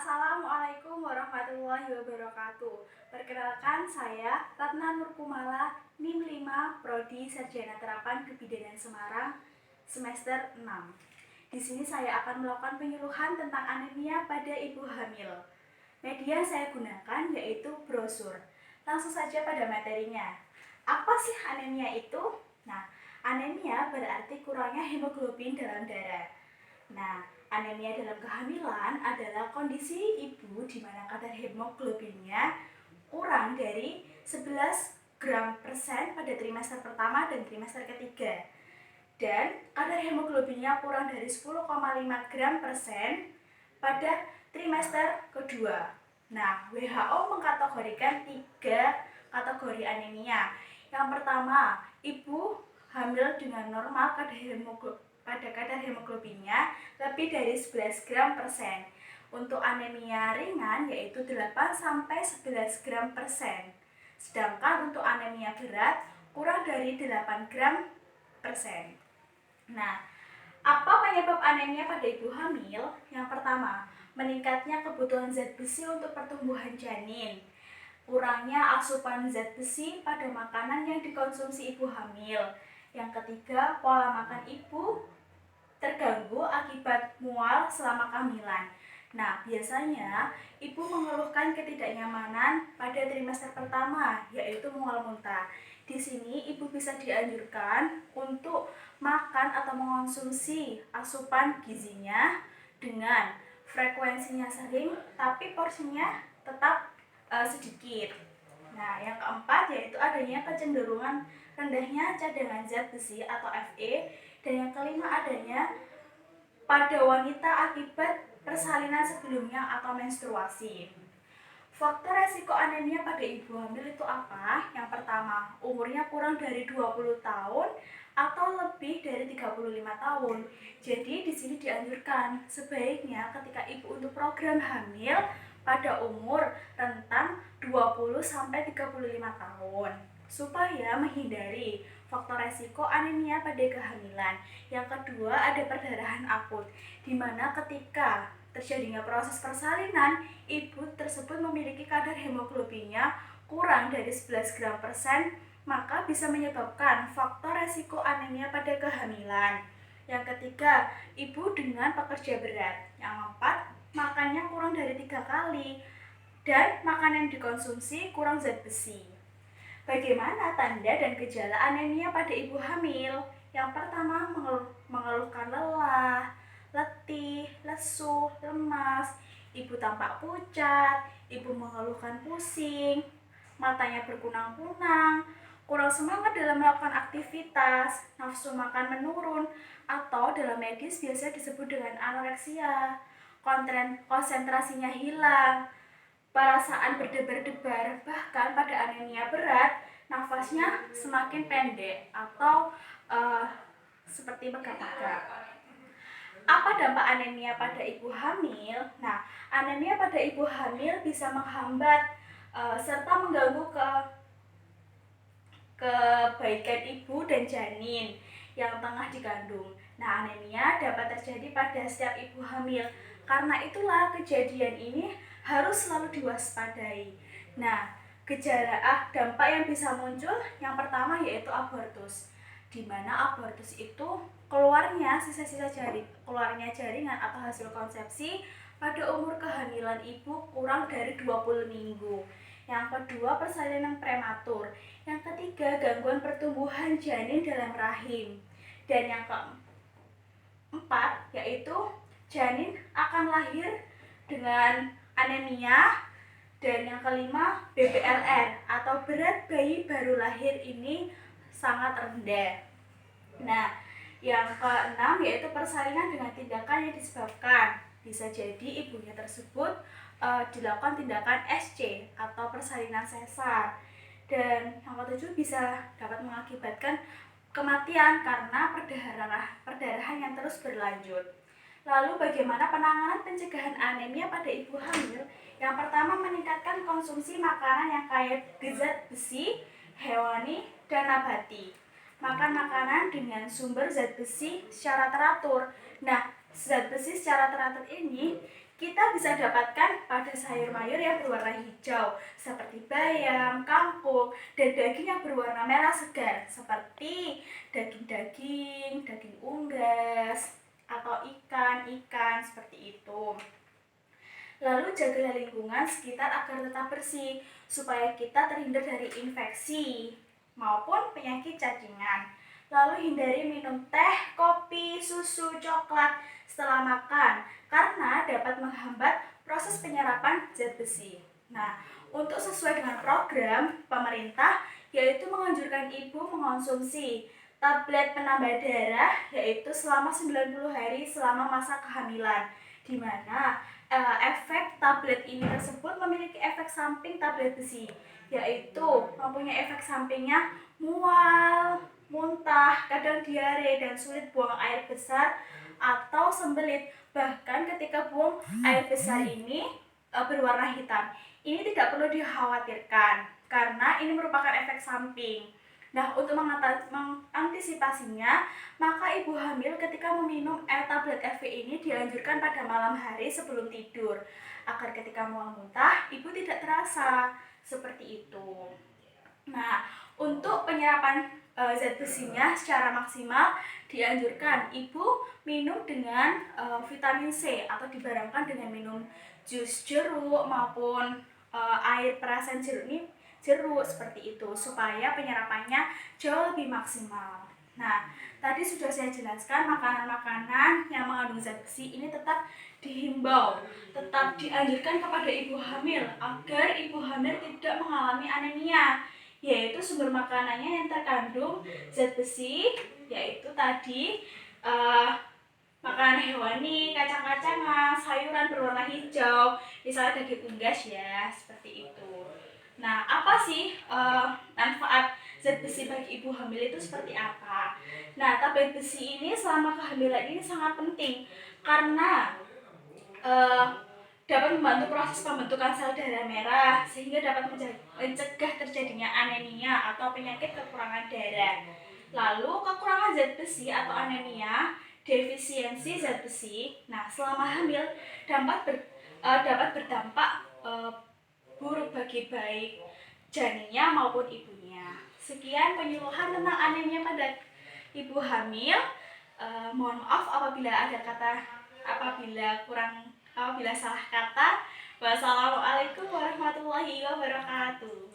Assalamualaikum warahmatullahi wabarakatuh. Perkenalkan saya Ratna Nurkumala, NIM 5, Prodi Sarjana Terapan Kebidanan Semarang, semester 6. Di sini saya akan melakukan penyuluhan tentang anemia pada ibu hamil. Media yang saya gunakan yaitu brosur. Langsung saja pada materinya. Apa sih anemia itu? Nah, anemia berarti kurangnya hemoglobin dalam darah. Nah, anemia dalam kehamilan adalah kondisi ibu di mana kadar hemoglobinnya kurang dari 11 gram persen pada trimester pertama dan trimester ketiga. Dan kadar hemoglobinnya kurang dari 10,5 gram persen pada trimester kedua. Nah, WHO mengkategorikan 3 kategori anemia. Yang pertama, ibu hamil dengan normal pada kadar hemoglobinnya lebih dari 11 gram persen. Untuk anemia ringan yaitu 8-11 gram persen. Sedangkan untuk anemia berat kurang dari 8 gram persen. Nah, apa penyebab anemia pada ibu hamil? Yang pertama, meningkatnya kebutuhan zat besi untuk pertumbuhan janin. Kurangnya asupan zat besi pada makanan yang dikonsumsi ibu hamil. Yang ketiga, pola makan ibu terganggu akibat mual selama kehamilan. Nah, biasanya ibu mengeluhkan ketidaknyamanan pada trimester pertama, yaitu mual muntah. Di sini ibu bisa dianjurkan untuk makan atau mengonsumsi asupan gizinya dengan frekuensinya sering, tapi porsinya tetap sedikit. Nah, yang keempat yaitu adanya kecenderungan rendahnya cadangan zat besi atau Fe, dan yang kelima adanya pada wanita akibat persalinan sebelumnya atau menstruasi. Faktor resiko anemia pada ibu hamil itu apa? Yang pertama, umurnya kurang dari 20 tahun atau lebih dari 35 tahun. Jadi di sini dianjurkan sebaiknya ketika ibu untuk program hamil pada umur rentang 20-35 tahun supaya menghindari faktor resiko anemia pada kehamilan. Yang kedua, ada perdarahan akut, di mana ketika terjadinya proses persalinan, ibu tersebut memiliki kadar hemoglobinnya kurang dari 11 gram persen, maka bisa menyebabkan faktor resiko anemia pada kehamilan. Yang ketiga, ibu dengan pekerja berat. Yang keempat, makannya kurang dari 3 kali, dan makanan yang dikonsumsi kurang zat besi. Bagaimana tanda dan gejala anemia pada ibu hamil? Yang pertama, mengeluhkan lelah, letih, lesu, lemas, ibu tampak pucat, ibu mengeluhkan pusing, matanya berkunang-kunang, kurang semangat dalam melakukan aktivitas, nafsu makan menurun, atau dalam medis biasa disebut dengan anoreksia, konsentrasinya hilang, perasaan berdebar-debar, bahkan pada anemia berat, nafasnya semakin pendek atau seperti megap-megap. Apa dampak anemia pada ibu hamil? Nah, anemia pada ibu hamil bisa menghambat serta mengganggu kebaikan ibu dan janin yang tengah dikandung. Nah, anemia dapat terjadi pada setiap ibu hamil. Karena itulah kejadian ini harus selalu diwaspadai. Nah, gejala dampak yang bisa muncul yang pertama yaitu abortus, di mana abortus itu keluarnya jaringan atau hasil konsepsi pada umur kehamilan ibu kurang dari 20 minggu. Yang kedua, persalinan prematur. Yang ketiga, gangguan pertumbuhan janin dalam rahim. Dan yang keempat yaitu janin akan lahir dengan anemia. Dan yang kelima, BBLR atau berat bayi baru lahir ini sangat rendah. Nah, yang keenam yaitu persalinan dengan tindakan yang disebabkan. Bisa jadi ibunya tersebut dilakukan tindakan SC atau persalinan sesar. Dan yang ketujuh bisa dapat mengakibatkan kematian karena perdarahan yang terus berlanjut. Lalu bagaimana penanganan pencegahan anemia pada ibu hamil? Yang pertama, meningkatkan konsumsi makanan yang kaya zat besi, hewani, dan nabati. Makan makanan dengan sumber zat besi secara teratur. Nah, zat besi secara teratur ini kita bisa dapatkan pada sayur mayur yang berwarna hijau seperti bayam, kangkung, dan daging yang berwarna merah segar seperti daging-daging, daging unggas, atau ikan-ikan seperti itu. Lalu jagalah lingkungan sekitar agar tetap bersih supaya kita terhindar dari infeksi maupun penyakit cacingan. Lalu hindari minum teh, kopi, susu, coklat setelah makan karena dapat menghambat proses penyerapan zat besi. Nah, untuk sesuai dengan program pemerintah yaitu menganjurkan ibu mengonsumsi tablet penambah darah yaitu selama 90 hari selama masa kehamilan, di mana efek tablet ini tersebut memiliki efek samping tablet besi, yaitu mempunyai efek sampingnya mual, muntah, kadang diare, dan sulit buang air besar atau sembelit. Bahkan ketika buang air besar ini berwarna hitam. Ini tidak perlu dikhawatirkan karena ini merupakan efek samping. Nah, untuk mengantisipasinya, maka ibu hamil ketika meminum tablet FV ini dianjurkan pada malam hari sebelum tidur, agar ketika mual muntah, ibu tidak terasa seperti itu. Nah, untuk penyerapan zat besinya secara maksimal dianjurkan ibu minum dengan vitamin C atau dibarengkan dengan minum jus jeruk maupun air perasan jeruk seperti itu supaya penyerapannya jauh lebih maksimal. Nah, tadi sudah saya jelaskan makanan-makanan yang mengandung zat besi ini tetap dihimbau, tetap dianjurkan kepada ibu hamil agar ibu hamil tidak mengalami anemia, yaitu sumber makanannya yang terkandung zat besi yaitu tadi makanan hewani, kacang-kacangan, sayuran berwarna hijau, misalnya daging unggas ya, seperti itu. Nah, apa sih manfaat zat besi bagi ibu hamil itu seperti apa? Nah, tablet besi ini selama kehamilan ini sangat penting karena dapat membantu proses pembentukan sel darah merah sehingga dapat mencegah terjadinya anemia atau penyakit kekurangan darah. Lalu kekurangan zat besi atau anemia, defisiensi zat besi. Nah, selama hamil dapat berdampak buruk bagi baik janinnya maupun ibunya. Sekian penyuluhan tentang anemia pada ibu hamil. Mohon maaf apabila salah kata. Wassalamualaikum warahmatullahi wabarakatuh.